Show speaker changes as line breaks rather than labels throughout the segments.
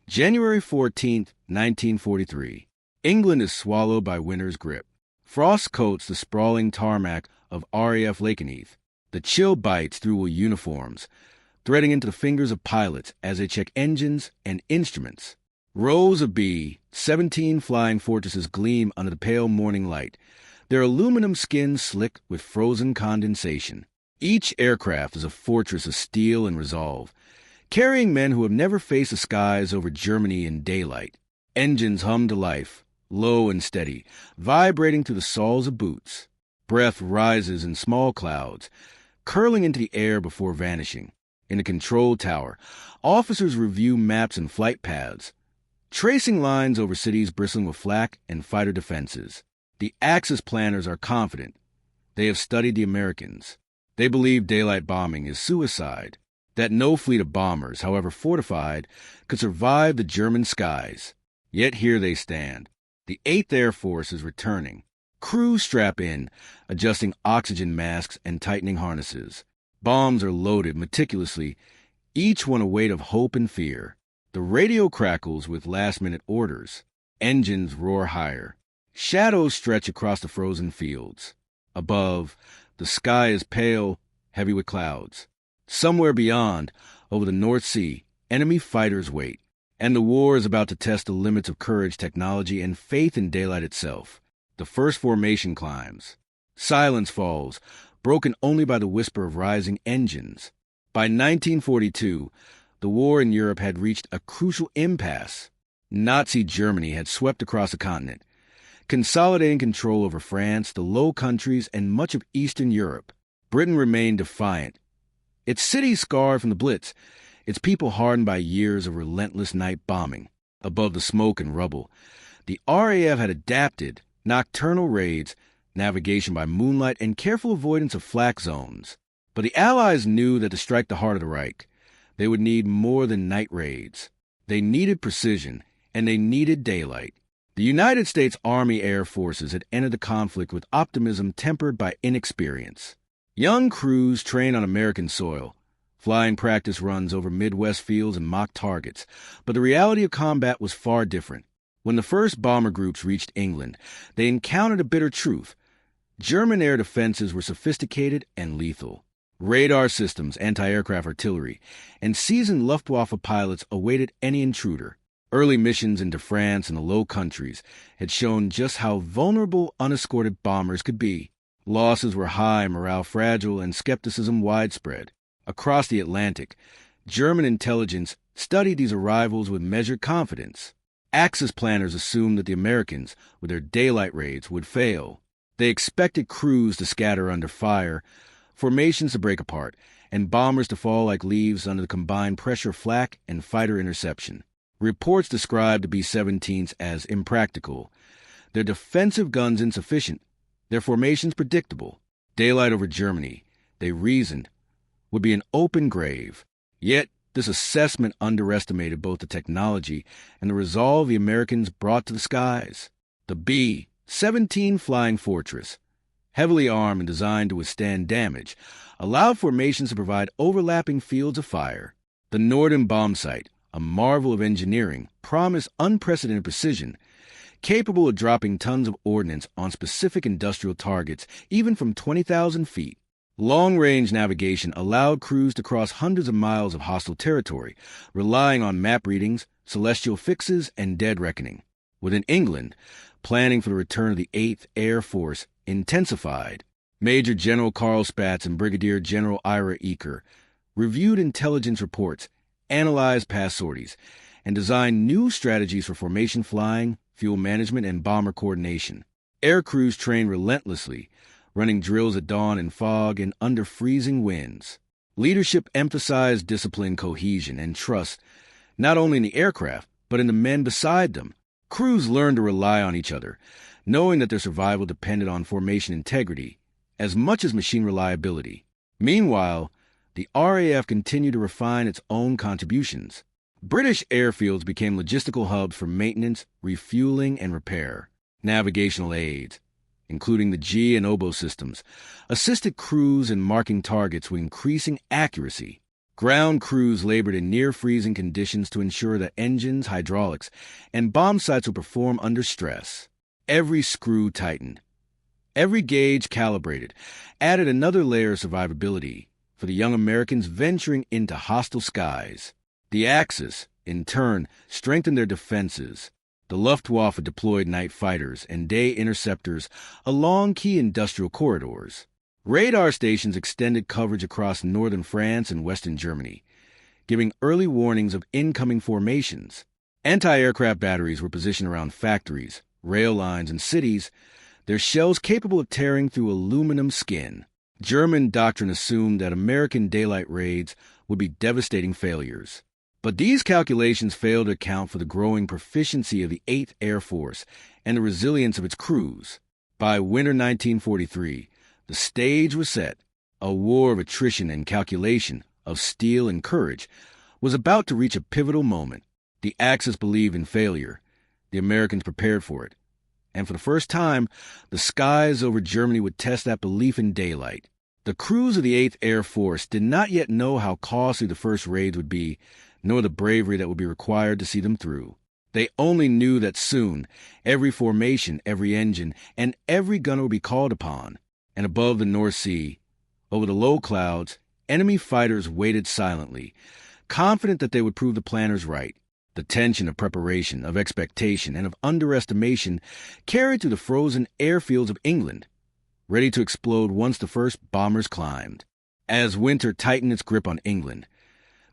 January 14th, 1943. England is swallowed by winter's grip. Frost coats the sprawling tarmac of RAF Lakenheath. The chill bites through uniforms, threading into the fingers of pilots as they check engines and instruments. Rows of B-17 flying fortresses gleam under the pale morning light, their aluminum skins slick with frozen condensation. Each aircraft is a fortress of steel and resolve, carrying men who have never faced the skies over Germany in daylight. Engines hum to life, low and steady, vibrating through the soles of boots. Breath rises in small clouds, curling into the air before vanishing. In the control tower, officers review maps and flight paths, tracing lines over cities bristling with flak and fighter defenses. The Axis planners are confident. They have studied the Americans. They believe daylight bombing is suicide, that no fleet of bombers, however fortified, could survive the German skies. Yet here they stand. The 8th Air Force is returning. Crews strap in, adjusting oxygen masks and tightening harnesses. Bombs are loaded meticulously, each one a weight of hope and fear. The radio crackles with last-minute orders. Engines roar higher. Shadows stretch across the frozen fields. Above, the sky is pale, heavy with clouds. Somewhere beyond, over the North Sea, enemy fighters wait. And the war is about to test the limits of courage, technology, and faith in daylight itself. The first formation climbs. Silence falls, broken only by the whisper of rising engines. By 1942, the war in Europe had reached a crucial impasse. Nazi Germany had swept across the continent, consolidating control over France, the Low Countries, and much of Eastern Europe. Britain remained defiant. Its cities scarred from the Blitz, its people hardened by years of relentless night bombing. Above the smoke and rubble, the RAF had adapted nocturnal raids, navigation by moonlight, and careful avoidance of flak zones. But the Allies knew that to strike the heart of the Reich, they would need more than night raids. They needed precision, and they needed daylight. The United States Army Air Forces had entered the conflict with optimism tempered by inexperience. Young crews trained on American soil, flying practice runs over Midwest fields and mock targets. But the reality of combat was far different. When the first bomber groups reached England, they encountered a bitter truth. German air defenses were sophisticated and lethal. Radar systems, anti-aircraft artillery, and seasoned Luftwaffe pilots awaited any intruder. Early missions into France and the Low Countries had shown just how vulnerable unescorted bombers could be. Losses were high, morale fragile, and skepticism widespread. Across the Atlantic, German intelligence studied these arrivals with measured confidence. Axis planners assumed that the Americans, with their daylight raids, would fail. They expected crews to scatter under fire, formations to break apart, and bombers to fall like leaves under the combined pressure of flak and fighter interception. Reports described the B-17s as impractical, their defensive guns insufficient, their formations predictable. Daylight over Germany, they reasoned, would be an open grave. Yet, this assessment underestimated both the technology and the resolve the Americans brought to the skies. The B-17 Flying Fortress, heavily armed and designed to withstand damage, allowed formations to provide overlapping fields of fire. The Norden bomb sight, a marvel of engineering, promised unprecedented precision, capable of dropping tons of ordnance on specific industrial targets, even from 20,000 feet. Long-range navigation allowed crews to cross hundreds of miles of hostile territory, relying on map readings, celestial fixes, and dead reckoning. Within England, planning for the return of the 8th Air Force intensified. Major General Carl Spaatz and Brigadier General Ira Eaker reviewed intelligence reports, analyzed past sorties, and designed new strategies for formation flying, fuel management, and bomber coordination. Air crews trained relentlessly, running drills at dawn in fog and under freezing winds. Leadership emphasized discipline, cohesion, and trust, not only in the aircraft, but in the men beside them. Crews learned to rely on each other, knowing that their survival depended on formation integrity as much as machine reliability. Meanwhile, the RAF continued to refine its own contributions. British airfields became logistical hubs for maintenance, refueling, and repair. Navigational aids, including the G and oboe systems, assisted crews in marking targets with increasing accuracy. Ground crews labored in near-freezing conditions to ensure that engines, hydraulics, and bomb sights would perform under stress. Every screw tightened, every gauge calibrated, added another layer of survivability for the young Americans venturing into hostile skies. The Axis, in turn, strengthened their defenses. The Luftwaffe deployed night fighters and day interceptors along key industrial corridors. Radar stations extended coverage across northern France and western Germany, giving early warnings of incoming formations. Anti-aircraft batteries were positioned around factories, rail lines, and cities, their shells capable of tearing through aluminum skin. German doctrine assumed that American daylight raids would be devastating failures. But these calculations failed to account for the growing proficiency of the 8th Air Force and the resilience of its crews. By winter 1943, the stage was set. A war of attrition and calculation, of steel and courage, was about to reach a pivotal moment. The Axis believed in failure. The Americans prepared for it. And for the first time, the skies over Germany would test that belief in daylight. The crews of the 8th Air Force did not yet know how costly the first raids would be, nor the bravery that would be required to see them through. They only knew that soon, every formation, every engine, and every gunner would be called upon. And above the North Sea, over the low clouds, enemy fighters waited silently, confident that they would prove the planners right. The tension of preparation, of expectation, and of underestimation carried through the frozen airfields of England, ready to explode once the first bombers climbed. As winter tightened its grip on England,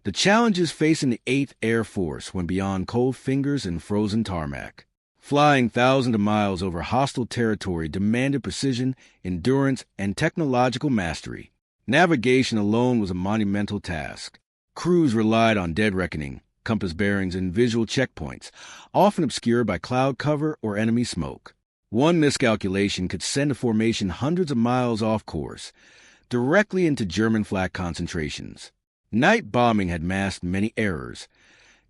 the challenges facing the 8th Air Force went beyond cold fingers and frozen tarmac. Flying thousands of miles over hostile territory demanded precision, endurance, and technological mastery. Navigation alone was a monumental task. Crews relied on dead reckoning, compass bearings, and visual checkpoints, often obscured by cloud cover or enemy smoke. One miscalculation could send a formation hundreds of miles off course, directly into German flak concentrations. Night bombing had masked many errors.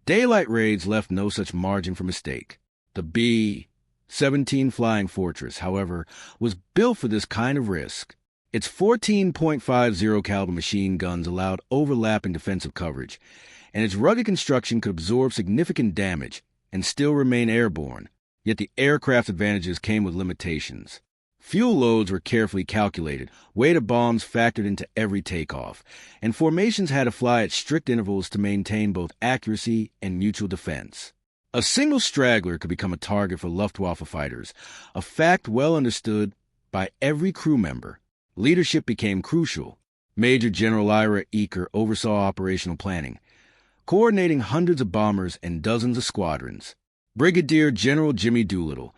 Daylight raids left no such margin for mistake. The B-17 Flying Fortress, however, was built for this kind of risk. Its 14.50 caliber machine guns allowed overlapping defensive coverage, and its rugged construction could absorb significant damage and still remain airborne. Yet the aircraft's advantages came with limitations. Fuel loads were carefully calculated, weight of bombs factored into every takeoff, and formations had to fly at strict intervals to maintain both accuracy and mutual defense. A single straggler could become a target for Luftwaffe fighters, a fact well understood by every crew member. Leadership became crucial. Major General Ira Eaker oversaw operational planning, coordinating hundreds of bombers and dozens of squadrons. Brigadier General Jimmy Doolittle,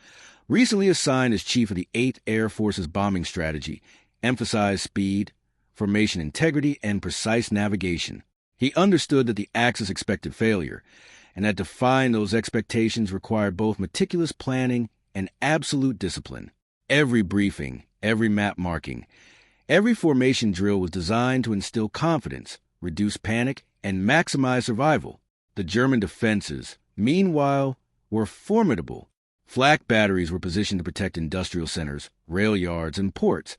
recently assigned as chief of the 8th Air Force's bombing strategy, emphasized speed, formation integrity, and precise navigation. He understood that the Axis expected failure, and that defying those expectations required both meticulous planning and absolute discipline. Every briefing, every map marking, every formation drill was designed to instill confidence, reduce panic, and maximize survival. The German defenses, meanwhile, were formidable. Flak batteries were positioned to protect industrial centers, rail yards, and ports,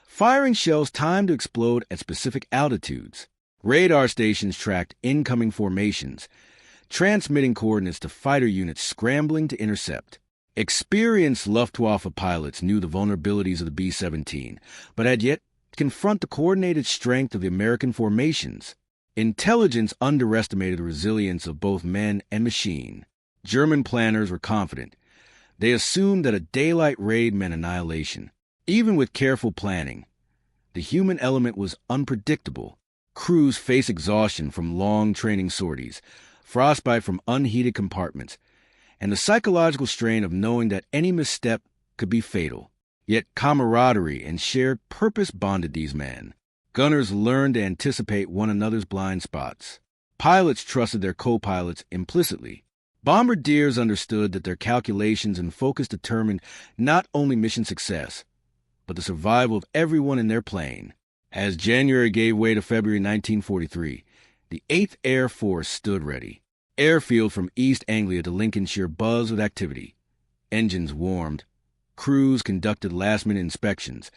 firing shells timed to explode at specific altitudes. Radar stations tracked incoming formations, transmitting coordinates to fighter units scrambling to intercept. Experienced Luftwaffe pilots knew the vulnerabilities of the B-17, but had yet to confront the coordinated strength of the American formations. Intelligence underestimated the resilience of both men and machine. German planners were confident. They assumed that a daylight raid meant annihilation. Even with careful planning, the human element was unpredictable. Crews faced exhaustion from long training sorties, frostbite from unheated compartments, and the psychological strain of knowing that any misstep could be fatal. Yet camaraderie and shared purpose bonded these men. Gunners learned to anticipate one another's blind spots. Pilots trusted their co-pilots implicitly. Bombardiers understood that their calculations and focus determined not only mission success, but the survival of everyone in their plane. As January gave way to February 1943, the 8th Air Force stood ready. Airfield from East Anglia to Lincolnshire buzzed with activity. Engines warmed. Crews conducted last-minute inspections.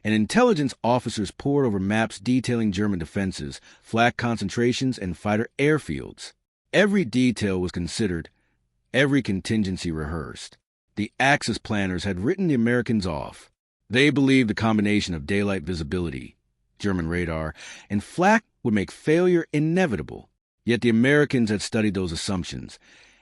and intelligence officers pored over maps detailing German defenses, flak concentrations, and fighter airfields. Every detail was considered, every contingency rehearsed. The Axis planners had written the Americans off. They believed the combination of daylight visibility, German radar, and flak would make failure inevitable. Yet the Americans had studied those assumptions,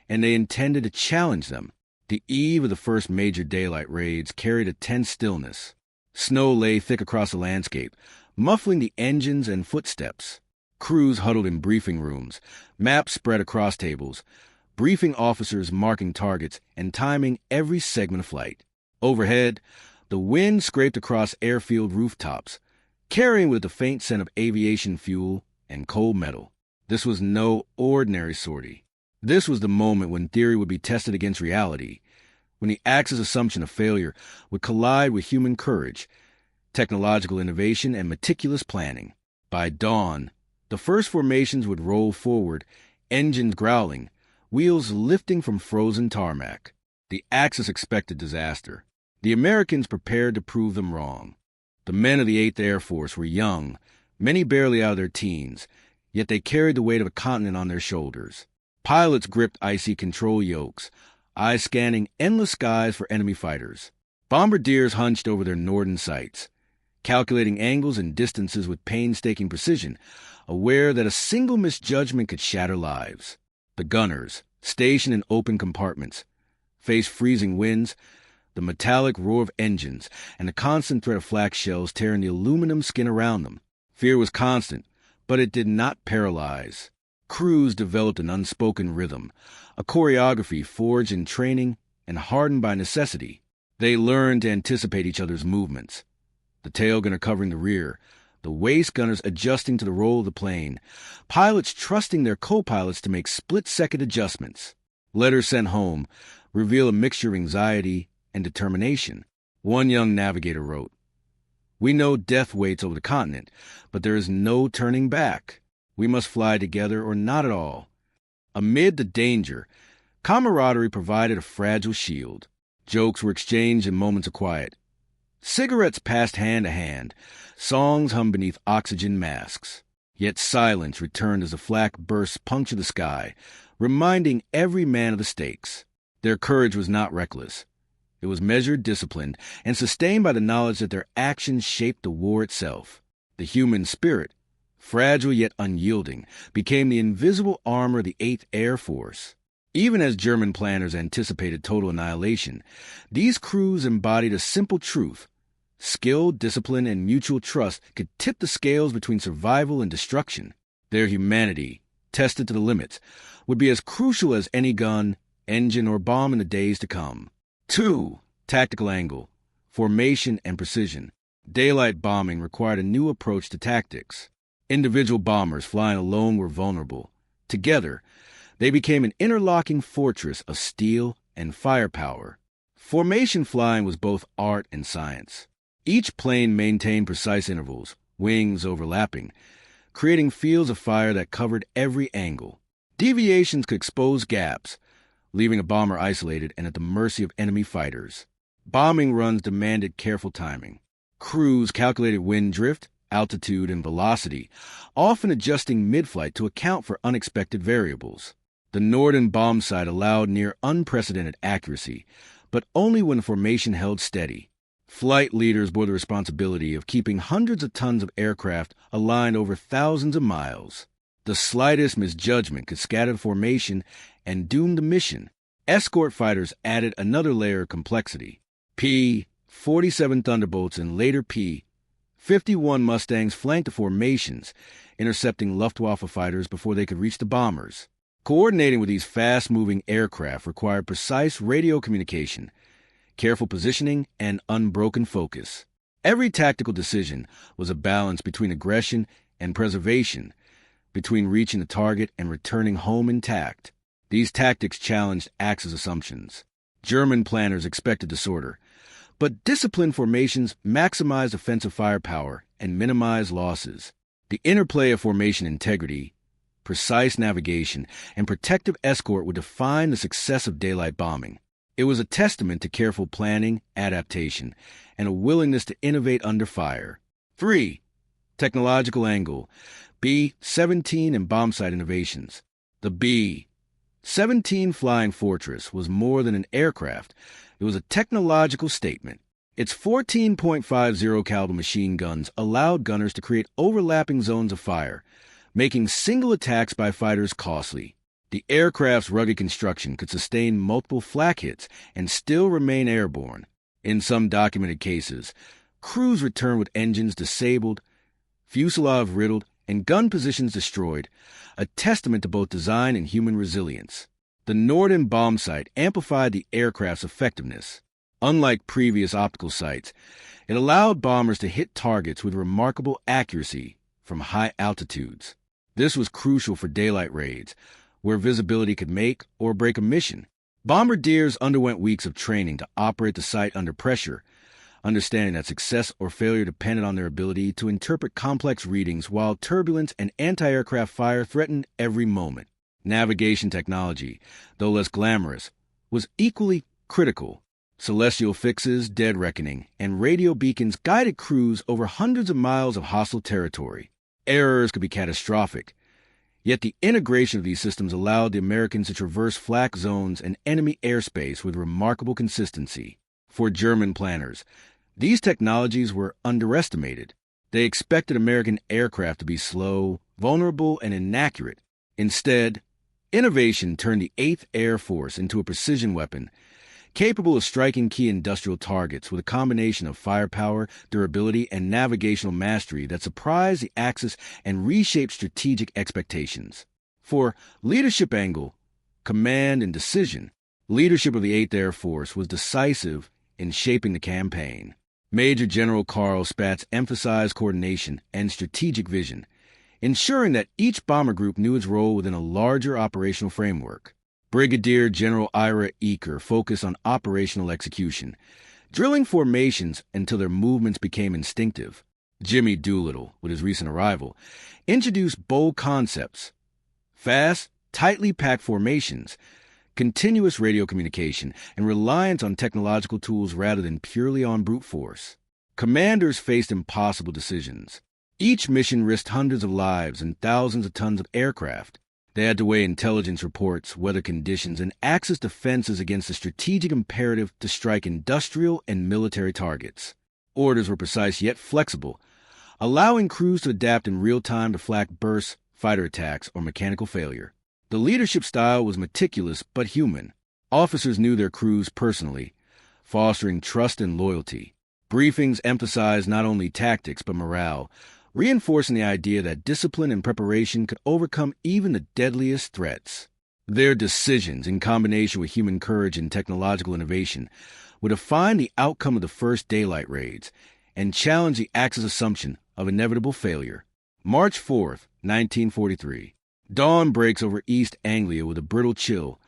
and they intended to challenge them. The eve of the first major daylight raids carried a tense stillness. Snow lay thick across the landscape, muffling the engines and footsteps. Crews huddled in briefing rooms, maps spread across tables, briefing officers marking targets and timing every segment of flight. Overhead, the wind scraped across airfield rooftops, carrying with it the faint scent of aviation fuel and cold metal. This was no ordinary sortie. This was the moment when theory would be tested against reality, when the Axis assumption of failure would collide with human courage, technological innovation, and meticulous planning. By dawn, the first formations would roll forward, engines growling, wheels lifting from frozen tarmac. The Axis expected disaster. The Americans prepared to prove them wrong. The men of the 8th Air Force were young, many barely out of their teens, yet they carried the weight of a continent on their shoulders. Pilots gripped icy control yokes, eyes scanning endless skies for enemy fighters. Bombardiers hunched over their northern sights, calculating angles and distances with painstaking precision, aware that a single misjudgment could shatter lives. The gunners, stationed in open compartments, faced freezing winds, the metallic roar of engines, and the constant threat of flak shells tearing the aluminum skin around them. Fear was constant, but it did not paralyze. Crews developed an unspoken rhythm, a choreography forged in training and hardened by necessity. They learned to anticipate each other's movements. The tail gunner covering the rear, the waist gunners adjusting to the roll of the plane, pilots trusting their co-pilots to make split-second adjustments. Letters sent home reveal a mixture of anxiety and determination. One young navigator wrote, "We know death waits over the continent, but there is no turning back. We must fly together or not at all." Amid the danger, camaraderie provided a fragile shield. Jokes were exchanged in moments of quiet. Cigarettes passed hand to hand. Songs hummed beneath oxygen masks. Yet silence returned as the flak bursts punctured the sky, reminding every man of the stakes. Their courage was not reckless. It was measured, disciplined, and sustained by the knowledge that their actions shaped the war itself. The human spirit, fragile yet unyielding, became the invisible armor of the 8th Air Force. Even as German planners anticipated total annihilation, these crews embodied a simple truth. Skill, discipline, and mutual trust could tip the scales between survival and destruction. Their humanity, tested to the limits, would be as crucial as any gun, engine, or bomb in the days to come. 2. Tactical angle, formation, and precision. Daylight bombing required a new approach to tactics. Individual bombers flying alone were vulnerable. Together, they became an interlocking fortress of steel and firepower. Formation flying was both art and science. Each plane maintained precise intervals, wings overlapping, creating fields of fire that covered every angle. Deviations could expose gaps, leaving a bomber isolated and at the mercy of enemy fighters. Bombing runs demanded careful timing. Crews calculated wind drift, altitude, and velocity, often adjusting mid-flight to account for unexpected variables. The northern bomb site allowed near unprecedented accuracy, but only when the formation held steady. Flight leaders bore the responsibility of keeping hundreds of tons of aircraft aligned over thousands of miles. The slightest misjudgment could scatter the formation and doom the mission. Escort fighters added another layer of complexity. P-47 Thunderbolts and later P-51 Mustangs flanked the formations, intercepting Luftwaffe fighters before they could reach the bombers. Coordinating with these fast-moving aircraft required precise radio communication, careful positioning, and unbroken focus. Every tactical decision was a balance between aggression and preservation, between reaching the target and returning home intact. These tactics challenged Axis assumptions. German planners expected disorder, but disciplined formations maximized offensive firepower and minimized losses. The interplay of formation integrity, precise navigation, and protective escort would define the success of daylight bombing. It was a testament to careful planning, adaptation, and a willingness to innovate under fire. 3. Technological angle. B-17 and bombsight innovations. The B-17 Flying Fortress was more than an aircraft. It was a technological statement. Its 14.50 caliber machine guns allowed gunners to create overlapping zones of fire, making single attacks by fighters costly. The aircraft's rugged construction could sustain multiple flak hits and still remain airborne. In some documented cases, crews returned with engines disabled, fuselage riddled, and gun positions destroyed, a testament to both design and human resilience. The Norden bombsight amplified the aircraft's effectiveness. Unlike previous optical sights, it allowed bombers to hit targets with remarkable accuracy from high altitudes. This was crucial for daylight raids, where visibility could make or break a mission. Bombardiers underwent weeks of training to operate the sight under pressure, understanding that success or failure depended on their ability to interpret complex readings while turbulence and anti-aircraft fire threatened every moment. Navigation technology, though less glamorous, was equally critical. Celestial fixes, dead reckoning, and radio beacons guided crews over hundreds of miles of hostile territory. Errors could be catastrophic, yet the integration of these systems allowed the Americans to traverse flak zones and enemy airspace with remarkable consistency. For German planners, these technologies were underestimated. They expected American aircraft to be slow, vulnerable, and inaccurate. Instead, innovation turned the 8th Air Force into a precision weapon, capable of striking key industrial targets with a combination of firepower, durability, and navigational mastery that surprised the Axis and reshaped strategic expectations. For leadership angle, command, and decision, leadership of the 8th Air Force was decisive in shaping the campaign. Major General Carl Spaatz emphasized coordination and strategic vision, ensuring that each bomber group knew its role within a larger operational framework. Brigadier General Ira Eaker focused on operational execution, drilling formations until their movements became instinctive. Jimmy Doolittle, with his recent arrival, introduced bold concepts: fast, tightly packed formations, continuous radio communication, and reliance on technological tools rather than purely on brute force. Commanders faced impossible decisions. Each mission risked hundreds of lives and thousands of tons of aircraft. They had to weigh intelligence reports, weather conditions, and Axis defenses against the strategic imperative to strike industrial and military targets. Orders were precise yet flexible, allowing crews to adapt in real time to flak bursts, fighter attacks, or mechanical failure. The leadership style was meticulous but human. Officers knew their crews personally, fostering trust and loyalty. Briefings emphasized not only tactics but morale, reinforcing the idea that discipline and preparation could overcome even the deadliest threats. Their decisions, in combination with human courage and technological innovation, would define the outcome of the first daylight raids and challenge the Axis assumption of inevitable failure. March 4th, 1943. Dawn breaks over East Anglia with a brittle chill,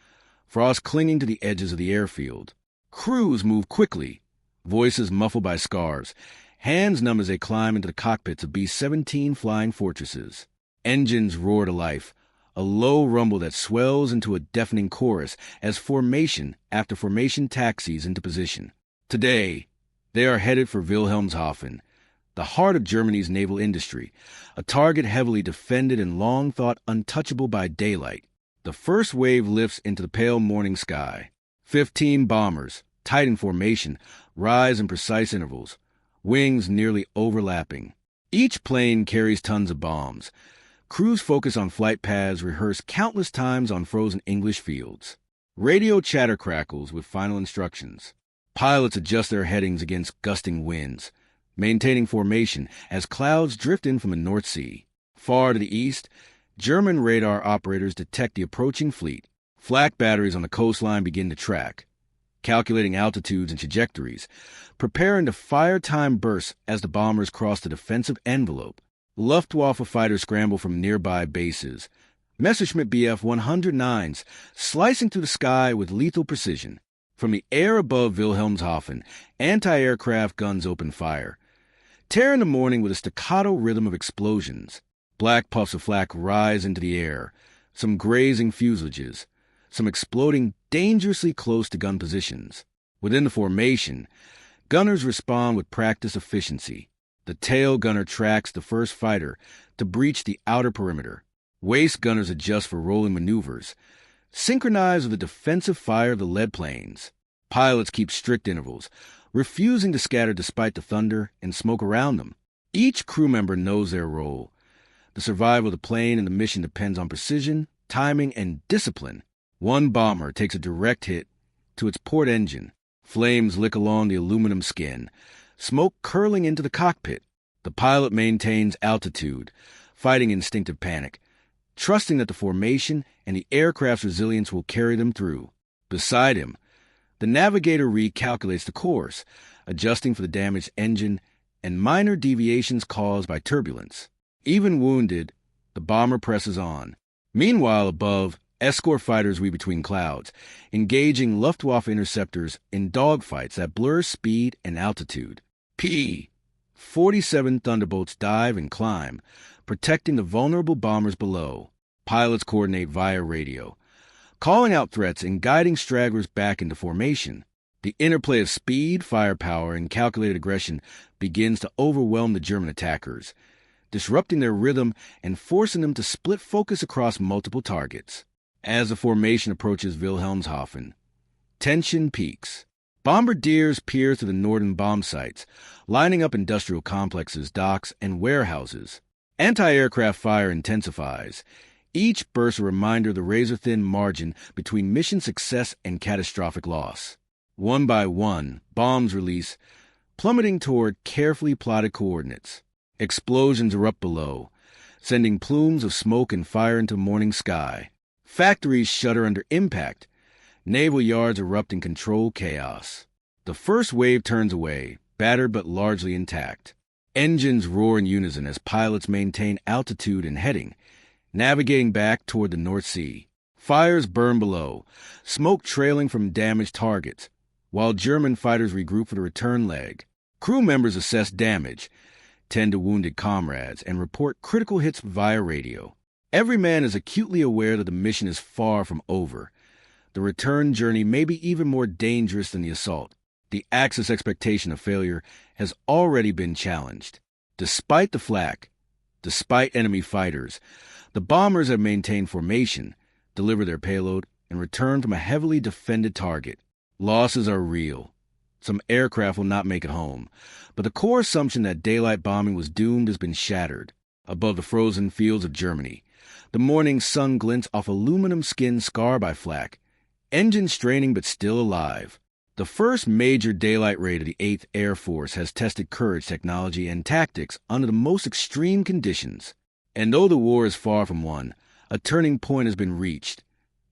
frost clinging to the edges of the airfield. Crews move quickly, voices muffled by scarves, hands numb as they climb into the cockpits of B-17 Flying Fortresses. Engines roar to life, a low rumble that swells into a deafening chorus as formation after formation taxis into position. Today, they are headed for Wilhelmshaven, the heart of Germany's naval industry, a target heavily defended and long thought untouchable by daylight. The first wave lifts into the pale morning sky. 15 bombers, tight in formation, rise in precise intervals, wings nearly overlapping. Each plane carries tons of bombs. Crews focus on flight paths rehearsed countless times on frozen English fields. Radio chatter crackles with final instructions. Pilots adjust their headings against gusting winds, maintaining formation as clouds drift in from the North Sea. Far to the east, German radar operators detect the approaching fleet. Flak batteries on the coastline begin to track, calculating altitudes and trajectories, preparing to fire time bursts as the bombers cross the defensive envelope. Luftwaffe fighters scramble from nearby bases. Messerschmitt Bf-109s slicing through the sky with lethal precision. From the air above Wilhelmshaven, anti-aircraft guns open fire, tearing the morning with a staccato rhythm of explosions. Black puffs of flak rise into the air, some grazing fuselages, some exploding dangerously close to gun positions. Within the formation, gunners respond with practiced efficiency. The tail gunner tracks the first fighter to breach the outer perimeter. Waist gunners adjust for rolling maneuvers, synchronized with the defensive fire of the lead planes. Pilots keep strict intervals, refusing to scatter despite the thunder and smoke around them. Each crew member knows their role. The survival of the plane and the mission depends on precision, timing, and discipline. One bomber takes a direct hit to its port engine. Flames lick along the aluminum skin, smoke curling into the cockpit. The pilot maintains altitude, fighting instinctive panic, trusting that the formation and the aircraft's resilience will carry them through. Beside him, the navigator recalculates the course, adjusting for the damaged engine and minor deviations caused by turbulence. Even wounded, the bomber presses on. Meanwhile, above, escort fighters weave between clouds, engaging Luftwaffe interceptors in dogfights that blur speed and altitude. P-47 Thunderbolts dive and climb, protecting the vulnerable bombers below. Pilots coordinate via radio, calling out threats and guiding stragglers back into formation. The interplay of speed, firepower, and calculated aggression begins to overwhelm the German attackers, disrupting their rhythm and forcing them to split focus across multiple targets. As the formation approaches Wilhelmshaven, tension peaks. Bombardiers peer through the northern bomb sites, lining up industrial complexes, docks, and warehouses. Anti-aircraft fire intensifies, each burst a reminder of the razor-thin margin between mission success and catastrophic loss. One by one, bombs release, plummeting toward carefully plotted coordinates. Explosions erupt below, sending plumes of smoke and fire into the morning sky. Factories shudder under impact. Naval yards erupt in controlled chaos. The first wave turns away, battered but largely intact. Engines roar in unison as pilots maintain altitude and heading, navigating back toward the North Sea. Fires burn below, smoke trailing from damaged targets, while German fighters regroup for the return leg. Crew members assess damage, tend to wounded comrades, and report critical hits via radio. Every man is acutely aware that the mission is far from over. The return journey may be even more dangerous than the assault. The Axis expectation of failure has already been challenged. Despite the flak, despite enemy fighters, the bombers have maintained formation, delivered their payload, and returned from a heavily defended target. Losses are real. Some aircraft will not make it home, but the core assumption that daylight bombing was doomed has been shattered. Above the frozen fields of Germany, the morning sun glints off aluminum skin scarred by flak, engines straining but still alive. The first major daylight raid of the 8th Air Force has tested courage, technology, and tactics under the most extreme conditions. And though the war is far from won, a turning point has been reached.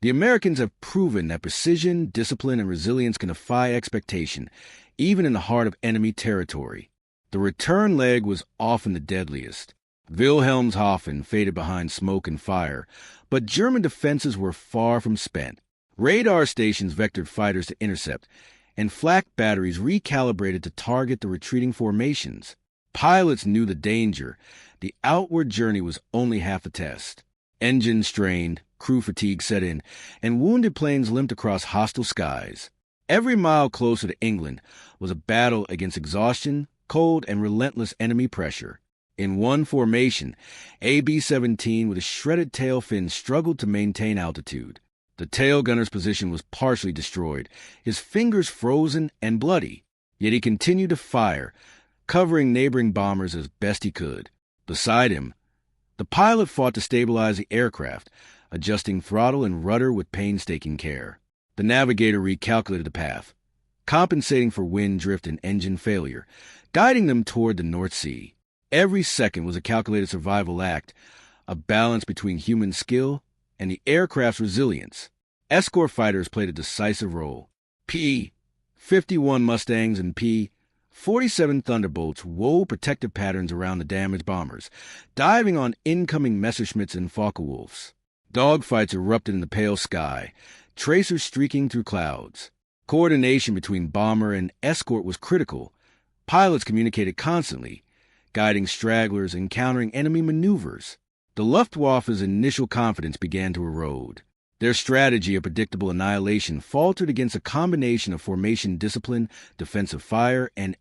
The Americans have proven that precision, discipline, and resilience can defy expectation, even in the heart of enemy territory. The return leg was often the deadliest. Wilhelmshaven faded behind smoke and fire, but German defenses were far from spent. Radar stations vectored fighters to intercept, and flak batteries recalibrated to target the retreating formations. Pilots knew the danger. The outward journey was only half the test. Engines strained, crew fatigue set in, and wounded planes limped across hostile skies. Every mile closer to England was a battle against exhaustion, cold, and relentless enemy pressure. In one formation, AB-17 with a shredded tail fin struggled to maintain altitude. The tail gunner's position was partially destroyed, his fingers frozen and bloody, yet he continued to fire, covering neighboring bombers as best he could. Beside him, the pilot fought to stabilize the aircraft, adjusting throttle and rudder with painstaking care. The navigator recalculated the path, compensating for wind drift and engine failure, guiding them toward the North Sea. Every second was a calculated survival act, a balance between human skill and the aircraft's resilience. Escort fighters played a decisive role. P-51 Mustangs and P-47 Thunderbolts wove protective patterns around the damaged bombers, diving on incoming Messerschmitts and Focke-Wulfs. Dogfights erupted in the pale sky, tracers streaking through clouds. Coordination between bomber and escort was critical. Pilots communicated constantly, guiding stragglers and countering enemy maneuvers. The Luftwaffe's initial confidence began to erode. Their strategy of predictable annihilation faltered against a combination of formation discipline, defensive fire, and